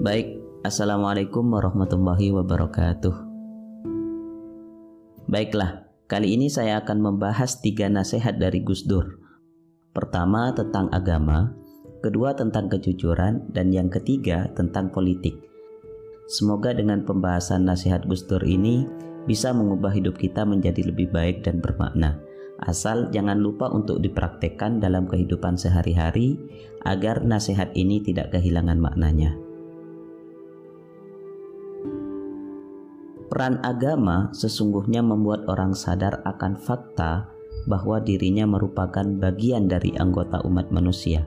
Baik, Assalamualaikum warahmatullahi wabarakatuh. Baiklah, kali ini saya akan membahas 3 nasihat dari Gus Dur. Pertama tentang agama, kedua tentang kejujuran, dan yang ketiga tentang politik. Semoga dengan pembahasan nasihat Gus Dur ini bisa mengubah hidup kita menjadi lebih baik dan bermakna. Asal jangan lupa untuk dipraktekkan dalam kehidupan sehari-hari agar nasihat ini tidak kehilangan maknanya. Peran agama sesungguhnya membuat orang sadar akan fakta bahwa dirinya merupakan bagian dari anggota umat manusia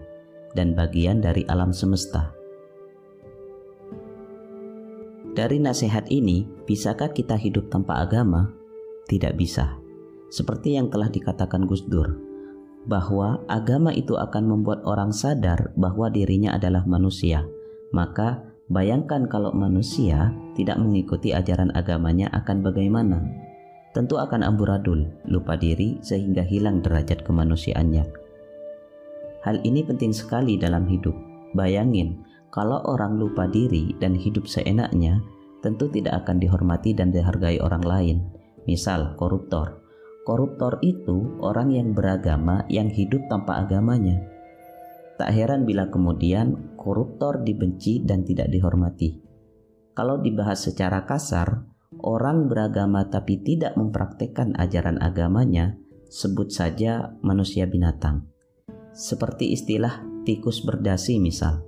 dan bagian dari alam semesta. Dari nasihat ini, bisakah kita hidup tanpa agama? Tidak bisa. Seperti yang telah dikatakan Gus Dur, bahwa agama itu akan membuat orang sadar bahwa dirinya adalah manusia. Maka bayangkan kalau manusia tidak mengikuti ajaran agamanya akan bagaimana? Tentu akan amburadul, lupa diri sehingga hilang derajat kemanusiaannya. Hal ini penting sekali dalam hidup. Bayangin, kalau orang lupa diri dan hidup seenaknya, tentu tidak akan dihormati dan dihargai orang lain. Misal koruptor. Koruptor itu orang yang beragama yang hidup tanpa agamanya. Tak heran bila kemudian koruptor dibenci dan tidak dihormati. Kalau dibahas secara kasar, orang beragama tapi tidak mempraktekkan ajaran agamanya, sebut saja manusia binatang. Seperti istilah tikus berdasi misal.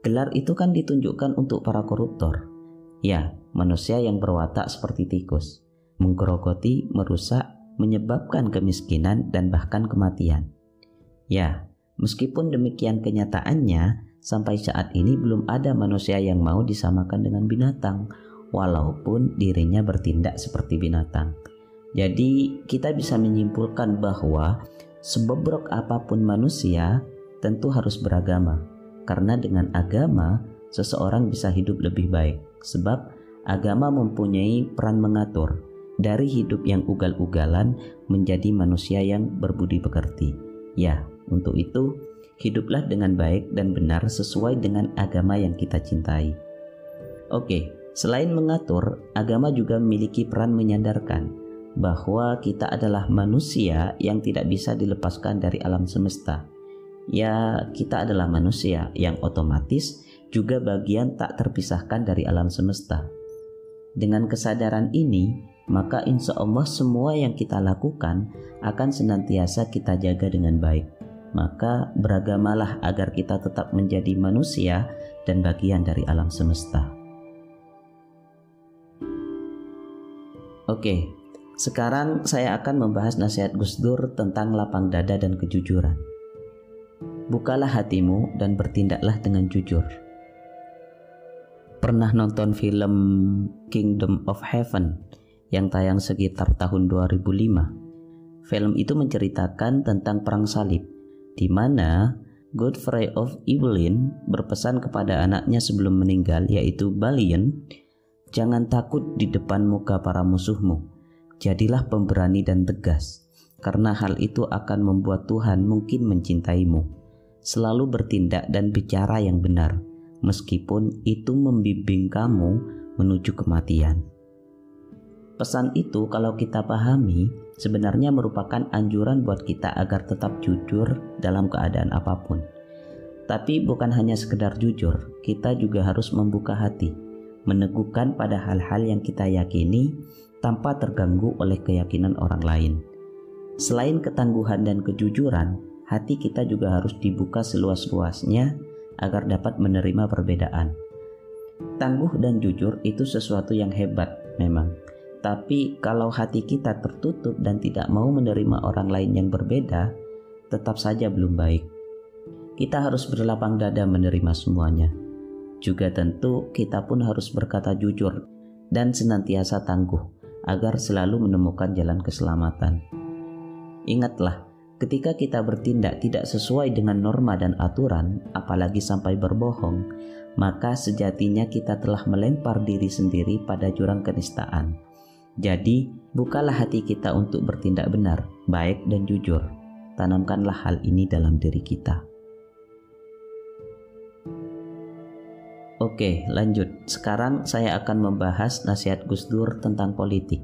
Gelar itu kan ditunjukkan untuk para koruptor. Ya, manusia yang berwatak seperti tikus, menggerogoti, merusak, menyebabkan kemiskinan dan bahkan kematian. Ya, meskipun demikian kenyataannya, sampai saat ini belum ada manusia yang mau disamakan dengan binatang, walaupun dirinya bertindak seperti binatang. Jadi kita bisa menyimpulkan bahwa sebobrok apapun manusia tentu harus beragama, karena dengan agama seseorang bisa hidup lebih baik, sebab agama mempunyai peran mengatur dari hidup yang ugal-ugalan menjadi manusia yang berbudi pekerti. Ya, untuk itu hiduplah dengan baik dan benar sesuai dengan agama yang kita cintai. Oke, selain mengatur, agama juga memiliki peran menyadarkan bahwa kita adalah manusia yang tidak bisa dilepaskan dari alam semesta. Ya, kita adalah manusia yang otomatis juga bagian tak terpisahkan dari alam semesta. Dengan kesadaran ini, maka insya Allah semua yang kita lakukan akan senantiasa kita jaga dengan baik. Maka beragamalah agar kita tetap menjadi manusia dan bagian dari alam semesta. Oke, sekarang saya akan membahas nasihat Gus Dur tentang lapang dada dan kejujuran. Bukalah hatimu dan bertindaklah dengan jujur. Pernah nonton film Kingdom of Heaven yang tayang sekitar tahun 2005? Film itu menceritakan tentang perang salib, di mana Godfrey of Evelyn berpesan kepada anaknya sebelum meninggal, yaitu Balin, jangan takut di depan muka para musuhmu, jadilah pemberani dan tegas, karena hal itu akan membuat Tuhan mungkin mencintaimu. Selalu bertindak dan bicara yang benar, meskipun itu membimbing kamu menuju kematian. Pesan itu kalau kita pahami, sebenarnya merupakan anjuran buat kita agar tetap jujur dalam keadaan apapun. Tapi bukan hanya sekedar jujur, kita juga harus membuka hati, meneguhkan pada hal-hal yang kita yakini tanpa terganggu oleh keyakinan orang lain. Selain ketangguhan dan kejujuran, hati kita juga harus dibuka seluas-luasnya agar dapat menerima perbedaan. Tangguh dan jujur itu sesuatu yang hebat memang. Tapi kalau hati kita tertutup dan tidak mau menerima orang lain yang berbeda, tetap saja belum baik. Kita harus berlapang dada menerima semuanya. Juga tentu kita pun harus berkata jujur dan senantiasa tangguh agar selalu menemukan jalan keselamatan. Ingatlah, ketika kita bertindak tidak sesuai dengan norma dan aturan, apalagi sampai berbohong, maka sejatinya kita telah melempar diri sendiri pada jurang kenistaan. Jadi, bukalah hati kita untuk bertindak benar, baik dan jujur. Tanamkanlah hal ini dalam diri kita. Oke, lanjut. Sekarang saya akan membahas nasihat Gus Dur tentang politik.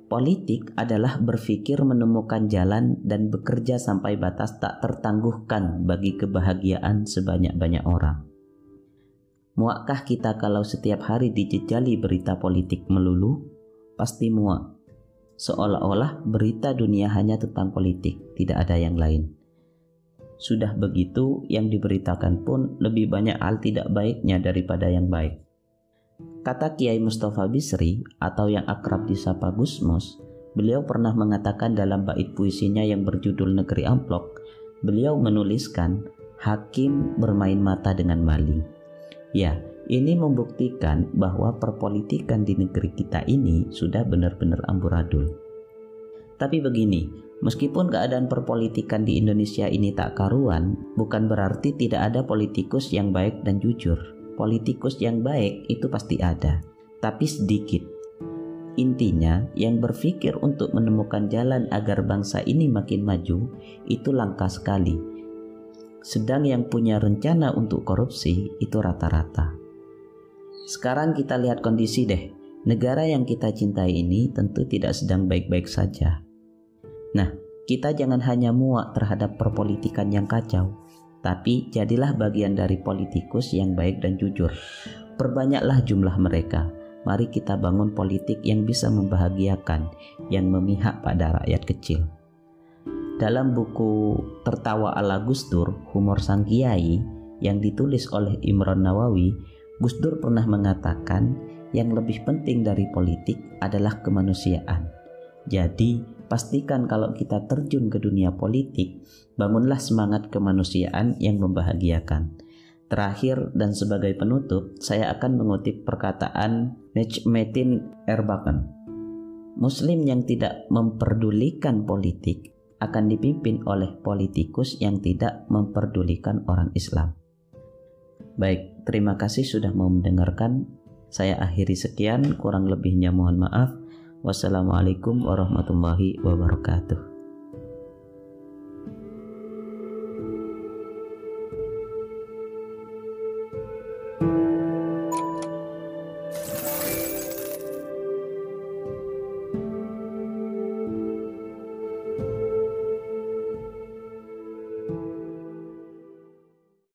Politik adalah berpikir menemukan jalan dan bekerja sampai batas tak tertangguhkan bagi kebahagiaan sebanyak-banyak orang. Muakkah kita kalau setiap hari dijejali berita politik melulu? Pasti muak. Seolah-olah berita dunia hanya tentang politik, tidak ada yang lain. Sudah begitu, yang diberitakan pun lebih banyak hal tidak baiknya daripada yang baik. Kata Kiai Mustafa Bisri atau yang akrab disapa Gus Mus, beliau pernah mengatakan dalam bait puisinya yang berjudul Negeri Amplok, beliau menuliskan, hakim bermain mata dengan maling. Ya, ini membuktikan bahwa perpolitikan di negeri kita ini sudah benar-benar amburadul. Tapi begini, meskipun keadaan perpolitikan di Indonesia ini tak karuan, bukan berarti tidak ada politikus yang baik dan jujur. Politikus yang baik itu pasti ada, tapi sedikit. Intinya, yang berpikir untuk menemukan jalan agar bangsa ini makin maju, itu langka sekali. Sedang yang punya rencana untuk korupsi, itu rata-rata. Sekarang kita lihat kondisi deh. Negara yang kita cintai ini tentu tidak sedang baik-baik saja. Nah, kita jangan hanya muak terhadap perpolitikan yang kacau, tapi jadilah bagian dari politikus yang baik dan jujur. Perbanyaklah jumlah mereka. Mari kita bangun politik yang bisa membahagiakan, yang memihak pada rakyat kecil. Dalam buku Tertawa ala Gus Dur, Humor Sang Kiai, yang ditulis oleh Imron Nawawi, Gus Dur pernah mengatakan yang lebih penting dari politik adalah kemanusiaan. Jadi, pastikan kalau kita terjun ke dunia politik, bangunlah semangat kemanusiaan yang membahagiakan. Terakhir dan sebagai penutup, saya akan mengutip perkataan Necmettin Erbakan. Muslim yang tidak memperdulikan politik akan dipimpin oleh politikus yang tidak memperdulikan orang Islam. Baik, terima kasih sudah mau mendengarkan. Saya akhiri sekian, kurang lebihnya mohon maaf. Wassalamualaikum warahmatullahi wabarakatuh.